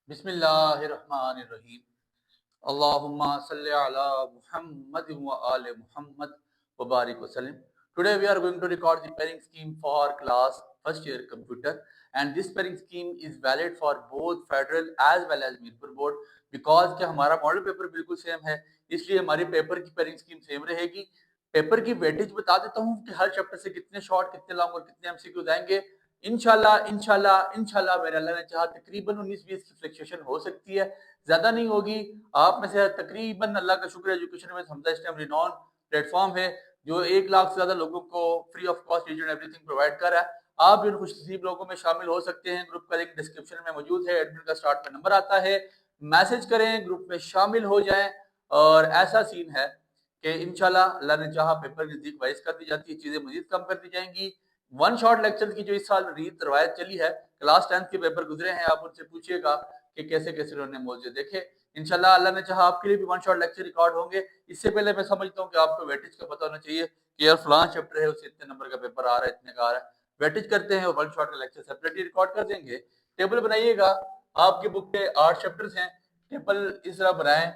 बिस्मिल्लाहिर्रहमानिर्रहीम। Allahumma salli ala Muhammad wa ali Muhammad wa barik wa sallim. Today we are going to record the pairing scheme for class first year computer, and this pairing scheme is valid for both federal as well as Mirpur board because कि हमारा model paper बिल्कुल same है, इसलिए हमारी paper की pairing scheme same रहेगी। Paper की weightage बता देता हूँ कि हर चैप्टर से कितने शॉर्ट, कितने लॉन्ग और कितने एमसीक्यू आएंगे। इंशाल्लाह इंशाल्लाह इंशाल्लाह मेरे अल्लाह ने चाहा तकरीबन 19-20 की फ्लक्चुएशन हो सकती है, ज्यादा नहीं होगी। आप में से तकरीबन अल्लाह का शुक्र एजुकेशन में हमजा इस टाइम रिनॉन प्लेटफॉर्म है जो 1 लाख से ज्यादा लोगों को free of cost reason everything provide कर रहा है। आप भी उन खुशनसीब लोगों में शामिल हो सकते हैं। ग्रुप का लिंक डिस्क्रिप्शन में मौजूद है, एडमिन का स्टार्ट में नंबर आता है, मैसेज करें, ग्रुप में शामिल हो जाएं। और ऐसा सीन है कि इंशाल्लाह अल्लाह ने चाहा पेपर नजदीक वाइज कर दी जाती है, चीजें मजीद कम कर दी जाएंगी। वन शॉट लेक्चर की जो इस साल रीत रवायत चली है, क्लास 10th के पेपर गुजरे हैं, आप उनसे पूछिएगा कि कैसे कैसे उन्होंने मौजे देखे। इंशाल्लाह अल्लाह ने चाहा आपके लिए भी वन शॉट लेक्चर रिकॉर्ड होंगे। इससे पहले मैं समझता हूँ कि आपको वेटेज का पता होना चाहिए कि यार फलां चैप्टर है उससे इतने नंबर का पेपर आ रहा है, इतने का आ रहा है। वेटेज करते हैं और वन शॉट का लेक्चर सेपरेटली रिकॉर्ड कर देंगे। टेबल बनाइएगा, आपकी बुक के 8 चैप्टर्स हैं। टेबल इस तरह बनाएं,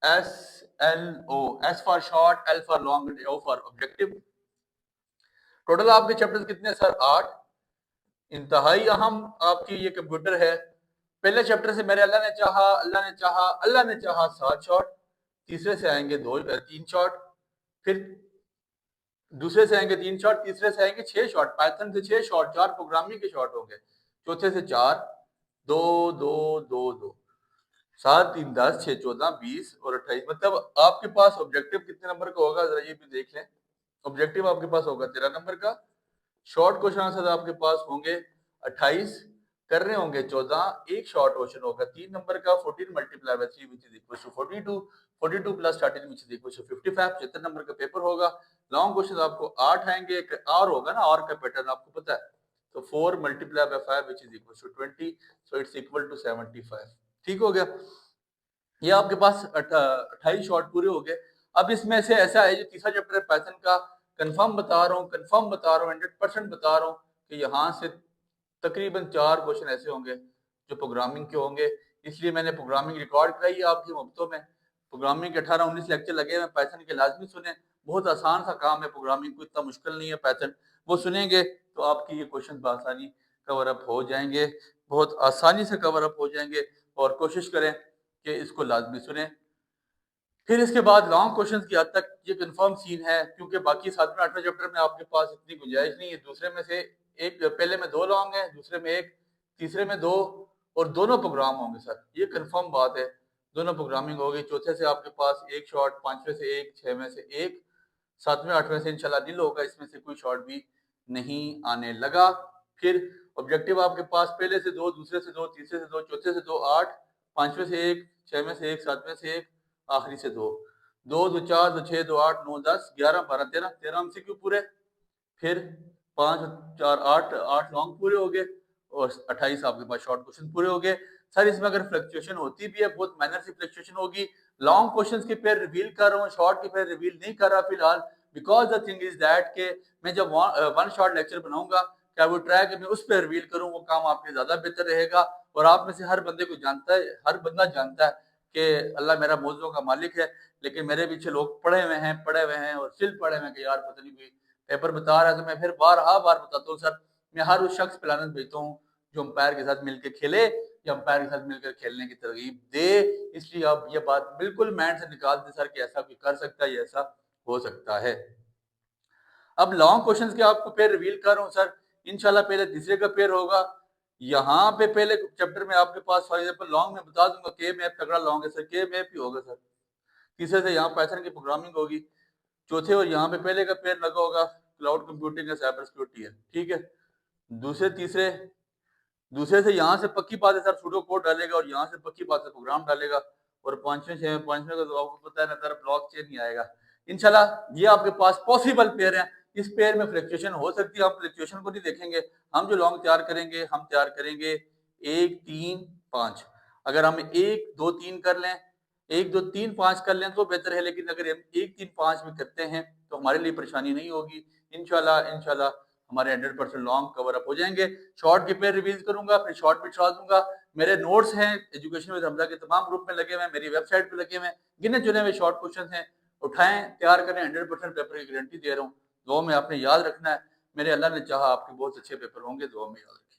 SLO, S for short, L for long, O for objective. Total आपके चैप्टर्स कितने सर? 8। इंतहाई अहम आपकी ये कंप्यूटर है। पहले चैप्टर से मेरे अल्लाह ने चाहा 7 शॉट, तीसरे से आएंगे 3 शॉट, फिर दूसरे से आएंगे 3 शॉट, तीसरे से आएंगे 6 शॉट, पाइथन से 6 शॉट, 4 प्रोग्रामिंग के शॉट होंगे, चौथे से 4, 2 2 2 2, 7 3 10, 6 14 20 और 28। मतलब आपके पास ऑब्जेक्टिव कितने नंबर का होगा जरा ये भी देख लें। ऑब्जेक्टिव आपके पास होगा 13 नंबर का, शॉर्ट क्वेश्चन आंसर आपके पास होंगे 28, करने होंगे 14, एक शॉर्ट क्वेश्चन होगा 3 नंबर का, 14 multiply by 3 which is equal to 42, 42 plus 13 which is equal to 55, 75 number का पेपर होगा। लॉन्ग क्वेश्चन आपको 8 आएंगे, एक और होगा ना, और का पैटर्न आपको पता है, तो 4 multiply by 5 which is equal to 20, so it's equal to 75। ठीक हो गया, ये आपके पास 28 शॉर्ट पूरे हो गए। अब इसमें से ऐसा है, जो तीसरा चैप्टर है पाइथन का, कंफर्म बता रहा हूँ 100% बता रहा हूँ कि यहाँ से तकरीबन 4 क्वेश्चन ऐसे होंगे जो प्रोग्रामिंग के होंगे, इसलिए मैंने प्रोग्रामिंग रिकॉर्ड कराई है आपकी मुफ्तों में। प्रोग्रामिंग के 18-19 लेक्चर लगे हुए, पाइथन के लाजमी सुने, बहुत आसान सा काम है प्रोग्रामिंग, को इतना मुश्किल नहीं है पाइथन। वो सुनेंगे तो आपकी ये क्वेश्चन बआसानी कवर अप हो जाएंगे, बहुत आसानी से कवर अप हो जाएंगे। और कोशिश करें कि इसको लाजमी सुने। फिर इसके बाद लॉन्ग क्वेश्चंस की हद तक ये कंफर्म सीन है, क्योंकि बाकी 7वें 8वें चैप्टर में आपके पास इतनी गुंजाइश नहीं है। दूसरे में से एक, पहले में 2 लॉन्ग है, दूसरे में 1, तीसरे में 2, और दोनों प्रोग्राम होंगे सर, ये कंफर्म बात है, दोनों प्रोग्रामिंग होगी। चौथे से आपके पास 1 शॉर्ट, 5वें से 1, 6वें से 1, 7वें 8वें से इंशाल्लाह नील होगा, इसमें से कोई शॉर्ट भी नहीं आने लगा। फिर ऑब्जेक्टिव आपके पास पहले से 2, दूसरे से 2, तीसरे से 2, चौथे से 2, 8, 5वें से 1, 6वें से 1, 7वें से 1, आखिरी से 2, 2 2 4 2 6 2 8 9 10 11 12 13, 13 एमसीक्यू पूरे। फिर 5 4 8, 8 लॉन्ग पूरे हो गए, और 28 आपके पास शॉर्ट क्वेश्चन पूरे हो गए। सर इसमें अगर फ्लक्चुएशन होती भी है, बहुत माइनर सी फ्लक्चुएशन होगी। लॉन्ग क्वेश्चंस के पेयर रिवील कर रहा हूँ, शॉर्ट के पेयर रिवील नहीं कर रहा फिलहाल, because the thing is that के मैं जब वन शॉर्ट लेक्चर बनाऊंगा, क्या वो ट्राई कि मैं उस पर रिवील करूँ, वो काम आपके ज्यादा बेहतर रहेगा। और आप में से हर बंदे को जानता है, हर बंदा जानता है कि अल्लाह मेरा मौजूदों का मालिक है, लेकिन मेरे पीछे लोग पड़े हुए हैं और सिल पड़े हुए हैं कि यार पता नहीं कोई पेपर बता रहा है। तो मैं फिर बार बताता हूँ सर, मैं हर उस शख्स पे लानत भेजता हूँ जो अंपायर के साथ मिलकर खेले या अंपायर के साथ मिलकर खेलने की तरगीब दे। इसलिए आप ये बात बिल्कुल माइंड से निकाल दें सर कि ऐसा कोई कर सकता है या ऐसा हो सकता है। अब लॉन्ग क्वेश्चंस के आपको पेयर रिवील कर रहा हूँ सर, इंशाल्लाह पहले तीसरे का पेयर होगा। यहाँ पे पहले चैप्टर में आपके पास फॉर एग्जांपल लॉन्ग में बता दूंगा, के मैप तगड़ा लॉन्ग है सर, के मैप ही होगा सर। तीसरे से यहाँ पाइथन की प्रोग्रामिंग होगी। चौथे और यहाँ पे पहले का पेयर लगा होगा क्लाउड कंप्यूटिंग या साइबर सिक्योरिटी है, ठीक है। दूसरे तीसरे, दूसरे से यहाँ से पक्की बात है सर सूडो कोड डालेगा, और यहाँ से पक्की बात है प्रोग्राम डालेगा। और पांचवें का तो आपको पता है ना सर, ब्लॉक चेन ही आएगा। इंशाल्लाह ये आपके पास पॉसिबल पेयर है। इस पेयर में फ्लक्चुएशन हो सकती है, आप फ्लक्चुएशन को नहीं देखेंगे। हम जो लॉन्ग तैयार करेंगे, हम तैयार करेंगे 1 3 5। अगर हम 1 2 3 कर लें, 1 2 3 5 कर लें तो बेहतर है, लेकिन अगर हम 1 3 5 में करते हैं तो हमारे लिए परेशानी नहीं होगी। इंशाल्लाह हमारे 100% लॉन्ग कवर अप हो जाएंगे। शॉर्ट के पेयर रिवीज करूंगा, फिर शॉर्ट भी चला दूंगा, मेरे नोट्स हैं एजुकेशन विद हमजा के तमाम ग्रुप में लगे हुए हैं, मेरी वेबसाइट पे लगे हुए हैं, गिने चुने हुए शॉर्ट क्वेश्चन हैं, उठाएं, तैयार करें, 100% पेपर की गारंटी दे रहा हूँ। दुआ में आपने याद रखना है, मेरे अल्लाह ने चाहा आपके बहुत अच्छे पेपर होंगे, दुआ में याद रखें।